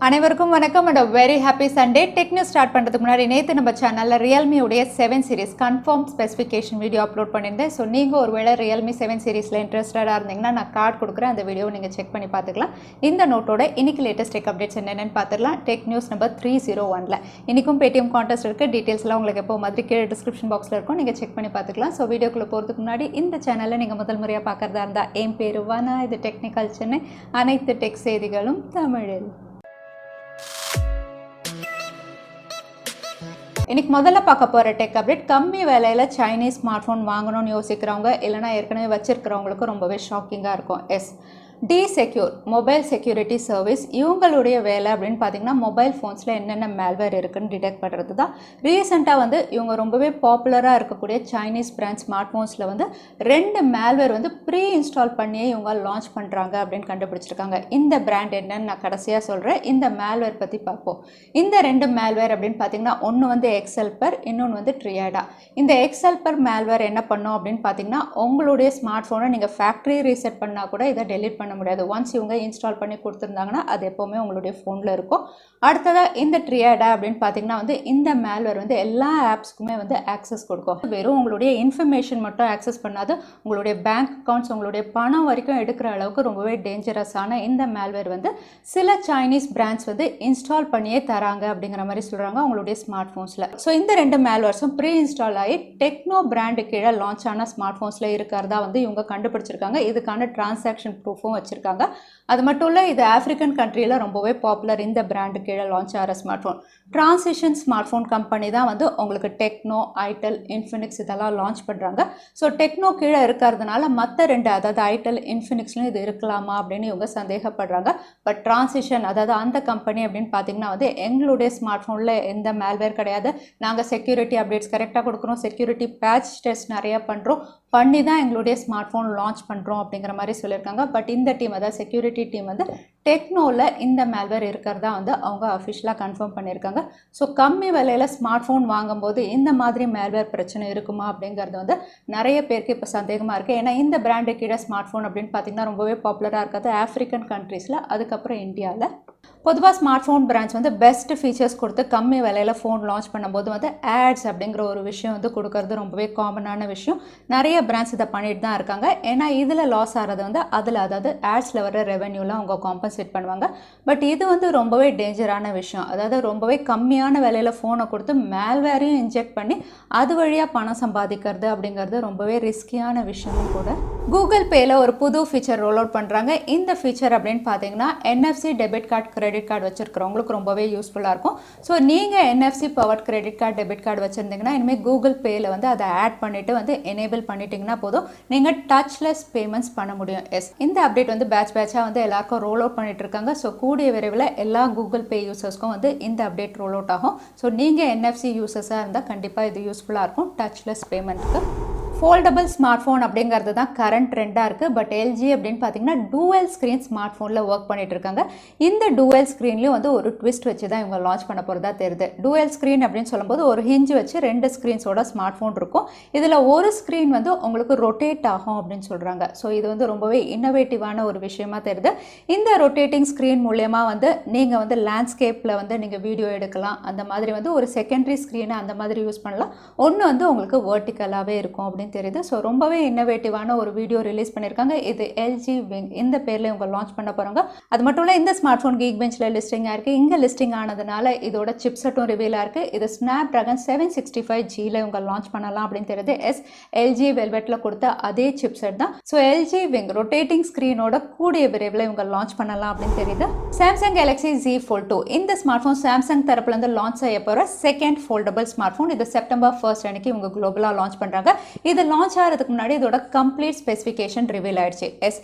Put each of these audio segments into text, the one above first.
அனைவருக்கும் வணக்கம் and a very happy Sunday. Tech news start பண்றதுக்கு முன்னாடி நேத்து நம்ம சேனல்ல Realme உடைய 7 series confirm specification video upload பண்ணிருந்தேன். சோ நீங்க ஒருவேளை Realme 7 seriesல இன்ட்ரஸ்டடா இருந்தீங்கன்னா நான் கார்டு கொடுக்கிறேன். அந்த வீடியோவை நீங்க செக் பண்ணி பார்த்துக்கலாம். இந்த நோட்டோட இன்னைக்கு லேட்டஸ்ட் டெக் அப்டேட்ஸ் என்னன்னு பார்த்துடலாம். டெக் நியூஸ் நம்பர் 301ல இன்னைக்கும் Paytm Contestt இருக்கு. டீடைல்ஸ்லாம் உங்களுக்கு எப்போ மாதிரி கீழ டிஸ்கிரிப்ஷன் பாக்ஸ்ல இருக்கும். நீங்க செக் பண்ணி பார்த்துக்கலாம். சோ வீடியோக்குள்ள போறதுக்கு முன்னாடி இந்த சேனலை நீங்க முதல் முறையா பார்க்கறதா இருந்தா என் பேரு வனா, இது டெக்னிக்கல் சென்னை, அனைத்து டெக் செய்திகளும் தமிழில். இன்னைக்கு முதல்ல பார்க்க போகிற டெக் அப்டேட் கம்மி விலையில் சைனீஸ் ஸ்மார்ட் ஃபோன் வாங்கணும்னு யோசிக்கிறவங்க இல்லைனா ஏற்கனவே வச்சிருக்கிறவங்களுக்கு ரொம்பவே ஷாக்கிங்காக இருக்கும். டிசெக்யூர் மொபைல் செக்யூரிட்டி சர்வீஸ் இவங்களுடைய வேலை அப்படின்னு பார்த்தீங்கன்னா மொபைல் ஃபோன்ஸில் என்னென்ன மேல்வேர் இருக்குன்னு டிடெக்ட் பண்ணுறது தான். ரீசெண்டாக வந்து இவங்க ரொம்பவே பாப்புலராக இருக்கக்கூடிய சைனீஸ் பிராண்ட் ஸ்மார்ட் ஃபோன்ஸில் வந்து 2 மேல்வேர் வந்து ப்ரீ இன்ஸ்டால் பண்ணியே இவங்க லான்ச் பண்ணுறாங்க அப்படின்னு கண்டுபிடிச்சிருக்காங்க. இந்த பிராண்ட் என்னன்னு நான் கடைசியாக சொல்கிறேன். இந்த மேல்வேர் பற்றி பார்ப்போம். இந்த 2 மேல்வேர் அப்படின்னு பார்த்தீங்கன்னா ஒன்று வந்து எக்ஸல்பர், இன்னொன்று வந்து ட்ரியாடா. இந்த எக்ஸல்பர் மேல்வேர் என்ன பண்ணும் அப்படின்னு பார்த்தீங்கன்னா உங்களுடைய ஸ்மார்ட் ஃபோனை நீங்கள் ஃபேக்ட்ரி ரீசெட் பண்ணால் கூட இதை டெலிட் பண்ண முடியாது. ஒன்ஸ் இவங்க இன்ஸ்டால் பண்ணி கொடுத்துருந்தாங்கன்னா அது எப்போவுமே உங்களுடைய ஃபோனில் இருக்கும். அடுத்ததாக இந்த ட்ரியாடா அப்படின்னு பார்த்தீங்கன்னா வந்து இந்த மேல்வேர் வந்து எல்லா ஆப்ஸ்க்குமே வந்து ஆக்சஸ் கொடுக்கும். வெறும் உங்களுடைய இன்ஃபர்மேஷன் மட்டும் ஆக்சஸ் பண்ணாது, உங்களுடைய பேங்க் அக்கௌண்ட்ஸ், உங்களுடைய பணம் வரைக்கும் எடுக்கிற அளவுக்கு ரொம்பவே டேஞ்சரஸான இந்த மேல்வேர் வந்து சில சைனீஸ் பிராண்ட்ஸ் வந்து இன்ஸ்டால் பண்ணியே தராங்க அப்படிங்கிற மாதிரி சொல்கிறாங்க உங்களுடைய ஸ்மார்ட் ஃபோன்ஸில். ஸோ இந்த 2 மேல்வேர்ஸும் ப்ரீ இன்ஸ்டால் ஆகி டெக்னோ பிராண்டு கீழே லான்ச் ஆன ஸ்மார்ட் ஃபோன்ஸில் இருக்கிறதா வந்து இவங்க கண்டுபிடிச்சிருக்காங்க. இதுக்கான டிரான்சாக்ஷன் ப்ரூஃபும் வச்சுருக்காங்க. அது மட்டும் இல்லை, இது ஆஃப்ரிக்கன் கண்ட்ரியில் ரொம்பவே பாப்புலர். இந்த பிராண்டு கீழே லான்ச் ஆகிற smart phone transition smart phone company தான் வந்து உங்களுக்கு டெக்னோ, ஐடெல், இன்ஃபினிக்ஸ் இதெல்லாம் லான்ச் பண்ணுறாங்க. ஸோ டெக்னோ கீழே இருக்கிறதுனால மற்ற 2 அதாவது ஐடெல், இன்ஃபினிக்ஸ்லையும் இது இருக்கலாமா அப்படின்னு இவங்க சந்தேகப்படுறாங்க. பட் டிரான்சிஷன் அதாவது அந்த கம்பெனி அப்படின்னு பார்த்தீங்கன்னா வந்து எங்களுடைய ஸ்மார்ட் ஃபோனில் எந்த மேல்வேர் கிடையாது, நாங்கள் செக்யூரிட்டி அப்டேட்ஸ் கரெக்டாக கொடுக்குறோம், செக்யூரிட்டி பேட்ச் டெஸ்ட் நிறையா பண்ணுறோம், பண்ணி தான் எங்களுடைய ஸ்மார்ட் ஃபோன் லான்ச் பண்ணுறோம் அப்படிங்கிற மாதிரி சொல்லியிருக்காங்க. பட் இந்த டீம் அதாவது செக்யூரிட்டி டீம் வந்து டெக்னோவில் இந்த மேல்வேர் இருக்கிறதா வந்து அவங்க அஃபிஷியலாக கன்ஃபார்ம் பண்ணியிருக்காங்க. ஸோ கம்மி விலையில் ஸ்மார்ட் ஃபோன் வாங்கும்போது இந்த மாதிரி மேல்வேர் பிரச்சனை இருக்குமா அப்படிங்கிறது வந்து நிறைய பேருக்கு இப்போ சந்தேகமாக இருக்குது. ஏன்னா இந்த பிராண்டு கீழே ஸ்மார்ட் ஃபோன் அப்படின்னு பார்த்தீங்கன்னா ரொம்பவே பாப்புலராக இருக்காது ஆஃப்ரிக்கன் கண்ட்ரீஸில், அதுக்கப்புறம் இந்தியாவில். பொதுவாக ஸ்மார்ட் ஃபோன் பிராண்ட்ஸ் வந்து பெஸ்ட் ஃபீச்சர்ஸ் கொடுத்து கம்மி விலையில் ஃபோன் லான்ச் பண்ணும்போது வந்து ஆட்ஸ் அப்படிங்கிற ஒரு விஷயம் வந்து கொடுக்கறது ரொம்பவே காமனான விஷயம். நிறைய பிராண்ட்ஸ் இதை பண்ணிட்டு தான் இருக்காங்க. ஏன்னா இதில் லாஸ் ஆகிறது வந்து அதில் அதாவது ஆட்ஸில் வர ரெவென்யூலாம் அவங்க காம்பன்சேட் பண்ணுவாங்க. பட் இது வந்து ரொம்பவே டேஞ்சரான விஷயம். அதாவது ரொம்பவே கம்மியான விலையில் ஃபோனை கொடுத்து மேல்வேரையும் இன்ஜெக்ட் பண்ணி அது வழியாக பணம் சம்பாதிக்கிறது அப்படிங்கிறது ரொம்பவே ரிஸ்கியான விஷயமும் கூட. கூகுள் பேயில் ஒரு புது ஃபீச்சர் ரோல் அவுட் பண்ணுறாங்க. இந்த ஃபீச்சர் அப்படின்னு பார்த்தீங்கன்னா NFC debit card, credit card வச்சுருக்கிறவங்களுக்கு ரொம்பவே யூஸ்ஃபுல்லாக இருக்கும். ஸோ நீங்கள் NFC powered credit card, debit card வச்சுருந்தீங்கன்னா இனிமேல் கூகுள் பேயில் வந்து அதை ஆட் பண்ணிவிட்டு வந்து எனேபிள் பண்ணிட்டீங்கன்னா போதும், நீங்கள் டச்லெஸ் பேமெண்ட்ஸ் பண்ண முடியும். இந்த அப்டேட் வந்து பேட்சாக வந்து எல்லாருக்கும் ரோல் அவுட் பண்ணிட்டு இருக்காங்க. ஸோ கூடிய விரைவில் எல்லா கூகுள் பே யூசர்ஸ்க்கும் வந்து இந்த அப்டேட் ரோல் அவுட் ஆகும். ஸோ நீங்கள் NFC யூசர்ஸாக இருந்தால் கண்டிப்பாக இது யூஸ்ஃபுல்லாக இருக்கும் டச்லெஸ் பேமெண்ட்டுக்கு. ஃபோல்டபுள் ஸ்மார்ட் ஃபோன் அப்படிங்கிறது தான் கரண்ட் ட்ரெண்டாக இருக்குது. பட் எல்ஜி அப்படின்னு பார்த்தீங்கன்னா டூவல் ஸ்க்ரீன் ஸ்மார்ட் ஃபோனில் ஒர்க் பண்ணிட்டு இருக்காங்க. இந்த டூவல் ஸ்க்ரீன்லேயும் வந்து ஒரு ட்விஸ்ட் வச்சு தான் இவங்க லான்ச் பண்ண போகிறதா தெரியுது. டூவல் ஸ்க்ரீன் அப்படின்னு சொல்லும்போது ஒரு ஹிஞ்ச் வச்சு 2 ஸ்க்ரீன்ஸோட ஸ்மார்ட் ஃபோன் இருக்கும். இதில் ஒரு ஸ்க்ரீன் வந்து உங்களுக்கு ரொட்டேட் ஆகும் அப்படின்னு சொல்கிறாங்க. ஸோ இது வந்து ரொம்பவே இன்னோவேட்டிவான ஒரு விஷயமா தெரியுது. இந்த ரொட்டேட்டிங் ஸ்க்ரீன் மூலயமா வந்து நீங்கள் வந்து லேண்ட்ஸ்கேப்பில் வந்து நீங்கள் வீடியோ எடுக்கலாம். அந்த மாதிரி வந்து ஒரு செகண்டரி ஸ்க்ரீனை அந்த மாதிரி யூஸ் பண்ணலாம். ஒன்று வந்து உங்களுக்கு வெர்டிக்கலாகவே இருக்கும் அப்படின்னு தெரியுது. ஸோ ரொம்பவே இன்னோவேட்டிவான ஒரு வீடியோ ரிலீஸ் பண்ணியிருக்காங்க. இது எல்ஜி விங் இந்த பேரில் இவங்க லான்ச் பண்ண போகிறாங்க. அது மட்டும் இல்லை, இந்த ஸ்மார்ட் ஃபோன் கீக் பெஞ்சில் லிஸ்டிங்காக இருக்குது. இங்கே லிஸ்டிங் ஆனதுனால இதோட சிப்செட்டும் ரிவீலாக இருக்குது. இது ஸ்னாப்ட்ராகன் 765Gயில் இவங்க லான்ச் பண்ணலாம் அப்படின்னு தெரியுது. எல்ஜி வெல்வெட்டில் கொடுத்த அதே சிப்செட் தான். ஸோ எல்ஜி விங் ரொட்டேட்டிங் ஸ்க்ரீனோட கூடிய விரைவில் இவங்க லான்ச் பண்ணலாம் அப்படின்னு தெரியுது. சாம்சங் கேலக்ஸி Z Fold 2 இந்த ஸ்மார்ட் ஃபோன் சாம்சங் தரப்புலேருந்து லான்ச் செய்ய போகிற செகண்ட் ஃபோல்டபுள் ஸ்மார்ட் ஃபோன். இது செப்டம்பர் 1 அன்னைக்கு இவங்க குளோபலாக லான்ச் பண்ணுறாங்க. இது லான்ச் ஆகிறதுக்கு முன்னாடி இதோட கம்ப்ளீட் ஸ்பெசிஃபிகேஷன் ரிவீல் ஆயிடுச்சு.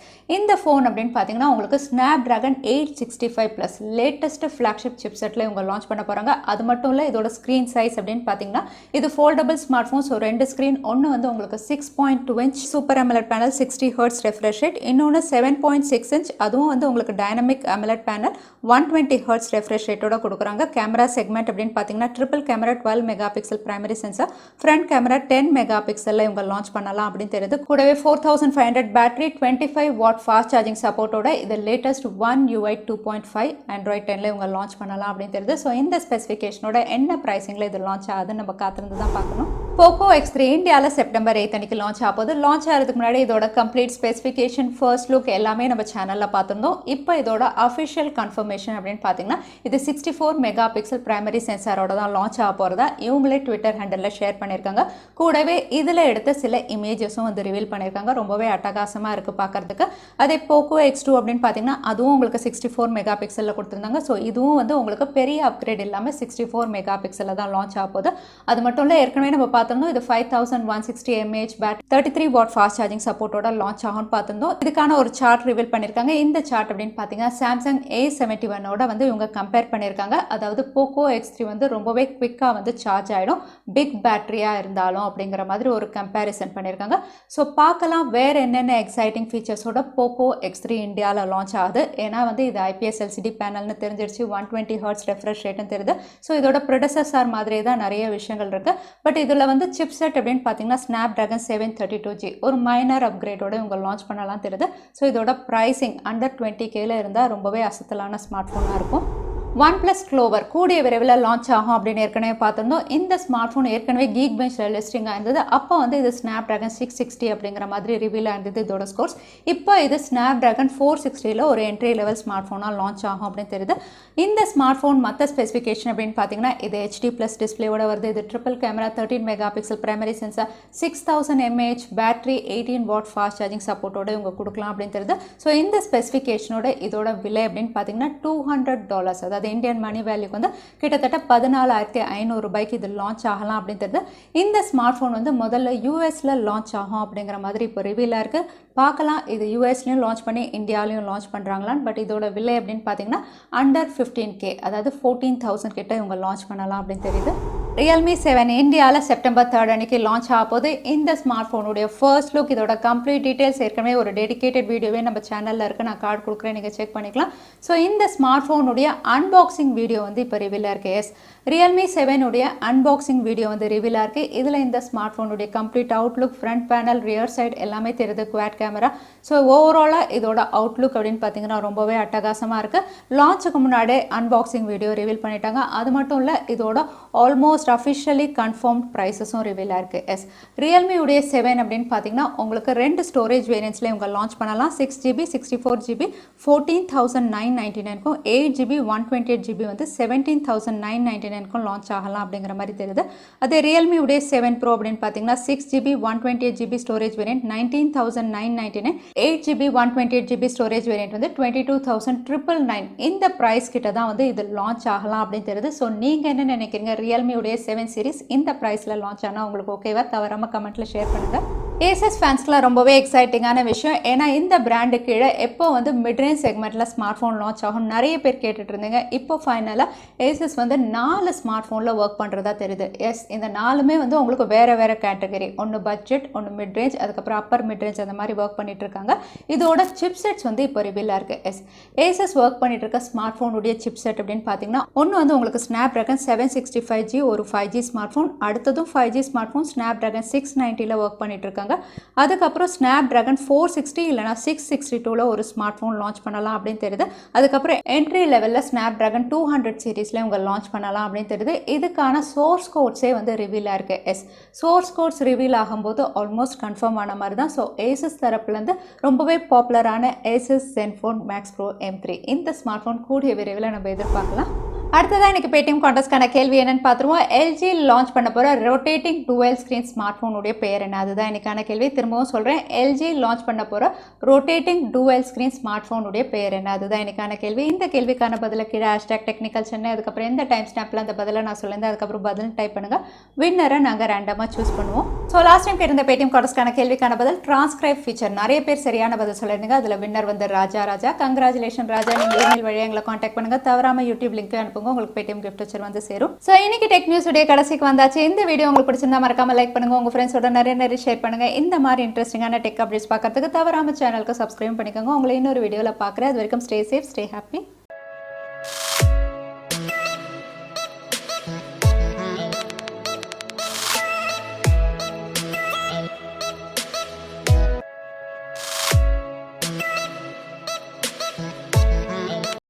இந்த ஃபோன் அப்படின்னு பார்த்தீங்கன்னா உங்களுக்கு ஸ்னாப்ட்ராகன் 865+ லேட்டஸ்ட் ஃப்ளாக்ஷிப் சிப்செட்டில் இவங்க லான்ச் பண்ண போகிறாங்க. அது மட்டும் இல்லை, இதோட ஸ்க்ரீன் சைஸ் அப்படின்னு பார்த்தீங்கன்னா இது foldable smart phone. So 2 screen, ஒன்று வந்து உங்களுக்கு 6.2 inch super AMOLED panel 60 Hz refresh rate, இன்னொன்று 7.6 இன்ச் அதுவும் வந்து உங்களுக்கு dynamic AMOLED panel 120 Hz refresh ரேட்டோட கொடுக்குறாங்க. கேமரா செக்மெண்ட் அப்படின்னு பார்த்தீங்கன்னா triple camera 12 mega pixel primary sensor, front camera 10 mega பிக்சலில் இவங்க இவங்க லான்ச் பண்ணலாம் அப்படின்னு தெரியுது. கூடவே 4500 பேட்டரி 25 வாட் ஃபாஸ்ட் சார்ஜிங் சப்போர்ட்டோட இது லேட்டஸ்ட் One UI 2.5 Android 10ல இவங்க லான்ச் பண்ணலாம் அப்படின்னு தெரியுது. ஸோ இந்த ஸ்பெசிஃபிகேஷனோட என்ன ப்ரைஸிங்கில் இது லான்ச் ஆகுதுன்னு நம்ம காத்திருந்து தான் பார்க்கணும். Poco X3 இந்தியாவில் செப்டம்பர் 8 அன்னைக்கு லான்ச் ஆகுது. லான்ச் ஆகிறதுக்கு முன்னாடி இதோட கம்ப்ளீட் ஸ்பெசிஃபிகேஷன் ஃபர்ஸ்ட் லுக் எல்லாமே நம்ம சேனலில் பார்த்துருந்தோம். இப்போ இதோட அஃபிஷியல் கன்ஃபர்மேஷன் அப்படின்னு பார்த்தீங்கன்னா இது 64 மெகா பிக்சல் பிரைமரி சென்சாரோட தான் லான்ச் ஆக போகிறதா இவங்களே ட்விட்டர் ஹேண்டலில் ஷேர் பண்ணியிருக்காங்க. கூடவே இதில் எடுத்த சில இமேஜஸும் வந்து ரிவீல் பண்ணியிருக்காங்க. ரொம்பவே அட்டகாசமாக இருக்குது பார்க்குறதுக்கு. அதே Poco X2 அப்படின்னு பார்த்தீங்கன்னா அதுவும் உங்களுக்கு 64 மெகா பிக்சலில் கொடுத்துருந்தாங்க. ஸோ இதுவும் வந்து உங்களுக்கு பெரிய அப்கிரேட் இல்லாமல் 64 மெகா பிக்சலில் தான் லான்ச் ஆக போகுது. அது மட்டும் இல்லை, ஏற்கனவே நம்ம பார்த்துருந்தோம் இது 5160 mAh battery 33 watt fast charging சப்போர்ட்டோட லான்ச் ஆகும்னு பார்த்துருந்தோம். இதுக்கான ஒரு சார்ட் ரிவீல் பண்ணியிருக்காங்க. இந்த சார்ட் அப்படின்னு பார்த்தீங்கன்னா சாம்சங் A71ஓட வந்து இவங்க கம்பேர் பண்ணியிருக்காங்க. அதாவது Poco X3 வந்து ரொம்பவே குவிக்காக வந்து சார்ஜ் ஆகிடும் பிக் பேட்டரியாக இருந்தாலும் அப்படிங்கிற மாதிரி ஒரு கம்பேரிசன் பண்ணியிருக்காங்க. ஸோ பார்க்கலாம் வேறு என்னென்ன எக்ஸைட்டிங் ஃபீச்சர்ஸோட Poco X3 இந்தியாவில் லான்ச் ஆகுது. ஏன்னா வந்து இது IPS LCD பேனல்னு தெரிஞ்சிருச்சு, 120 Hz ரெஃப்ரெஷ் ரேட்னு தெரியுது. ஸோ இதோட ப்ரொடெசஸர் மாதிரியே தான் நிறைய விஷயங்கள் இருக்குது. பட் இதில் வந்து சிப்செட் அப்படின்னு பார்த்தீங்கன்னா Snapdragon 732G ஒரு மைனர் அப்கிரேடோட இவங்க லான்ச் பண்ணலாம் தெரியுது. ஸோ இதோட ப்ரைஸிங் அண்டர் 20Kல இருந்தால் ரொம்பவே அசத்தலான ஸ்மார்ட் ஃபோனாக இருக்கும். OnePlus Clover கூடிய விரைவில் லான்ச் ஆகும் அப்படின்னு ஏற்கனவே பார்த்துருந்தோம். இந்த ஸ்மார்ட் ஃபோன் ஏற்கனவே கீக் பெஞ்சில் லிஸ்டிங்காக இருந்தது. அப்போ வந்து இது Snapdragon 660 அப்படிங்கிற மாதிரி ரிவீலாக இருந்தது இதோட ஸ்கோர்ஸ். இப்போ இது Snapdragon 460ல ஒரு என்ட்ரி லெவல் ஸ்மார்ட் ஃபோனாக லான்ச் ஆகும் அப்படின்னு தெரியுது. இந்த ஸ்மார்ட் ஃபோன் மற்ற ஸ்பெசிஃபிகேஷன் அப்படின்னு பார்த்தீங்கன்னா இது HD+ டிஸ்பிளேவோட வருது. இது triple camera 13 mega pixel primary sensor 6000 mAh battery 18 watt fast charging சப்போர்ட்டோட இவங்க கொடுக்கலாம் அப்படின்னு தெரியுது. ஸோ இந்த ஸ்பெசிஃபிகேஷனோட இதோட விலை அப்படின்னு பார்த்தீங்கன்னா $200, அதாவது இந்தியன் மணி வேல்யூக்கு வந்து கிட்டத்தட்ட 14,500 ரூபாய்க்கு இது லான்ச் ஆகலாம் அப்படின்றது. இந்த ஸ்மார்ட் ஃபோன் வந்து முதல்ல யூஎஸ்ல லான்ச் ஆகும் அப்படிங்கிற மாதிரி இப்போ ரிவீலாக இருக்குது. பார்க்கலாம் இது யூஎஸ்லையும் லான்ச் பண்ணி இந்தியாவிலையும் லான்ச் பண்ணுறாங்களான்னு. பட் இதோட விலை அப்படின்னு பார்த்தீங்கன்னா அண்டர் 15K, அதாவது 14,000 கிட்ட இவங்க லான்ச் பண்ணலாம் அப்படின்னு தெரியுது. Realme 7 இந்தியாவில் செப்டம்பர் 3 அன்னைக்கு லான்ச் ஆக போது. இந்த ஸ்மார்ட் ஃபோனுடைய ஃபர்ஸ்ட் லுக் இதோட கம்ப்ளீட் டீட்டெயில்ஸ் ஏற்கனவே ஒரு டெடிகேட்டட் வீடியோவே நம்ம சேனலில் இருக்குது, நான் கார்டு கொடுக்குறேன், நீங்கள் செக் பண்ணிக்கலாம். ஸோ இந்த ஸ்மார்ட் ஃபோனுடைய அன்பாக்சிங் வீடியோ வந்து இப்போ ரிவீலாக இருக்குது. எஸ், Realme 7 உடைய அன்பாக்சிங் வீடியோ வந்து ரிவீலாக இருக்குது. இதில் இந்த ஸ்மார்ட் ஃபோனுடைய complete outlook, front panel, rear side எல்லாமே தெரியுது, குவாட் கேமரா. ஸோ ஓவராலாக இதோட அவுட்லுக் அப்படின்னு பார்த்தீங்கன்னா ரொம்பவே அட்டகாசமாக இருக்குது. லான்ச்சுக்கு முன்னாடியே அன்பாக்சிங் வீடியோ ரிவீல் பண்ணிட்டாங்க. அது மட்டும் இல்லை, இதோட ஆல்மோஸ்ட் அஃபிஷியலி கன்ஃபார்ம்ட் ப்ரைஸஸும் ரிவீல் ஆயிருக்கு. எஸ், Realme உடைய 7 அப்படின்னு பார்த்தீங்கன்னா உங்களுக்கு 2 ஸ்டோரேஜ் வேரியன்ட்ஸில் இவங்க லான்ச் பண்ணலாம். 6GB 64GB 14,999க்கும் 8GB 128GB வந்து 17,999க்கும் லான்ச் ஆகலாம் அப்படிங்கிற மாதிரி தெரியுது. அதே Realme உடைய 7 Pro அப்படின்னு பார்த்தீங்கன்னா 6GB 128GB storage variant 19,999, 8GB 128GB storage variant வந்து 22,999. இந்த ப்ரைஸ் கிட்ட தான் வந்து இது லான்ச் ஆகலாம் அப்படின்னு தெரியுது. ஸோ நீங்கள் என்ன நினைக்கிறீங்க? Realme உடைய 7 சீரிஸ் இந்த ப்ரைஸில் லான்ச் ஆனால் உங்களுக்கு ஓகேவா? தவறாமல் கமெண்ட்டில் ஷேர் பண்ணுங்கள். Asus ஃபேன்ஸ்க்குலாம் ரொம்பவே எக்ஸைட்டிங்கான விஷயம். ஏன்னா இந்த பிராண்டு கீழே எப்போ வந்து மிட்ரேஞ்ச் செக்மெண்ட்டில் ஸ்மார்ட் ஃபோன் லான்ச் ஆகும் நிறைய பேர் கேட்டுட்டு இருந்தீங்க. இப்போ ஃபைனலாக Asus வந்து 4 ஸ்மார்ட் ஃபோனில் ஒர்க் பண்ணுறதா தெரியுது. எஸ், இந்த 4மே வந்து உங்களுக்கு வேறு வேறு கேட்டகரி. ஒன்று பட்ஜெட், ஒன்று மிட்ரேஞ்ச், அதுக்கப்புறம் அப்பர் மிட்ரேஞ்ச், அந்த மாதிரி ஒர்க் பண்ணிட்டு இருக்காங்க. இதோட சிப்செட்ஸ் வந்து இப்போ ரிவீலாக இருக்குது. எஸ், Asus ஒர்க் பண்ணிட்டு இருக்க ஸ்மார்ட் ஃபோனுடைய சிப்செட் அப்படின்னு பார்த்தீங்கன்னா ஒன்று வந்து உங்களுக்கு Snapdragon 765G ஒரு 5G ஸ்மார்ட் ஃபோன், அடுத்ததும் 5G ஸ்மார்ட் ஃபோன் Snapdragon 690ல் ஒர்க் பண்ணிட்டு இருக்காங்க. அதுக்கப்புறம் Snapdragon 460 இல்லைனா 662ல ஒரு ஸ்மார்ட் ஃபோன் லான்ச் பண்ணலாம் அப்படின்னு தெரியுது. அதுக்கப்புறம் என்ட்ரி லெவலில் Snapdragon 200 சீரீஸில் இவங்க லான்ச் பண்ணலாம் அப்படின்னு தெரியுது. இதுக்கான சோர்ஸ் கோட்ஸே வந்து ரிவீலாக இருக்கு. எஸ், சோர்ஸ் கோட்ஸ் ரிவீல் ஆகும்போது ஆல்மோஸ்ட் கன்ஃபார்ம் ஆன மாதிரி தான். ஸோ Asus தரப்புலேருந்து ரொம்பவே பாப்புலரான Asus Zenfone Max Pro M3 இந்த ஸ்மார்ட் ஃபோன் கூடிய விரைவில் நம்ம எதிர்பார்க்கலாம். அடுத்ததான் இன்னைக்கு Paytm Contesttக்கான கேள்வி என்னன்னு பார்த்துருவோம். LG லான்ச் பண்ண போகிற ரொட்டேட்டிங் டுவெல் ஸ்க்ரீன் ஸ்மார்ட் ஃபோனுடைய பேர் என்ன? அதுதான் இன்னைக்கான கேள்வி. திரும்பவும் சொல்கிறேன், LG லான்ச் பண்ண போகிற ரொட்டேட்டிங் டுவெல் ஸ்க்ரீன் ஸ்மார்ட் ஃபோனுடைய பேர் என்ன? அதுதான் இன்னைக்கான கேள்வி. இந்த கேள்விக்கான பதில கீழே #technicalchennai அதுக்கப்புறம் எந்த டைம் ஸ்டாம்பில் அந்த பதிலை நான் சொல்லியிருந்தேன் அதுக்கப்புறம் பதில் டைப் பண்ணுங்கள். வின்னரை நாங்கள் ரேண்டமாக சூஸ் பண்ணுவோம். ஸோ லாஸ்ட் டைம் கேட்டிருந்த Paytm Contesttக்கான கேள்விக்கான பதில் டிரான்ஸ்கிரைப் ஃபீச்சர். நிறைய பேர் சரியான பதில் சொல்லியிருந்தீங்க. அதில் வின்னர் வந்து ராஜா. கங்க்ராச்சுலேஷன் ராஜா. நீங்கள் இமெயில் வழியாக எங்களை காண்டாக்ட் பண்ணுங்கள். தவறாமல் யூடியூப் லிங்க் அனுப்புங்க, உங்களுக்கு Paytm gift voucher வந்து சேரும். சோ இன்னைக்கு டெக் நியூஸ் உடைய கடைசிக்கு வந்தாச்சு. இந்த வீடியோ உங்களுக்கு பிடிச்சிருந்தா மறக்காம லைக் பண்ணுங்க, உங்க ஃப்ரெண்ட்ஸோட நிறைய ஷேர் பண்ணுங்க. இந்த மாதிரி இன்ட்ரெஸ்டிங்கான டெக் அப்டேட்ஸ் பார்க்கிறதுக்கு தவறாம சேனலுக்கு சப்ஸ்கிரைப் பண்ணிக்கோங்க. உங்களை இன்னொரு வீடியோல பார்க்குறேன். அது வரைக்கும் ஸ்டே சேஃப், ஸ்டே ஹாப்பி.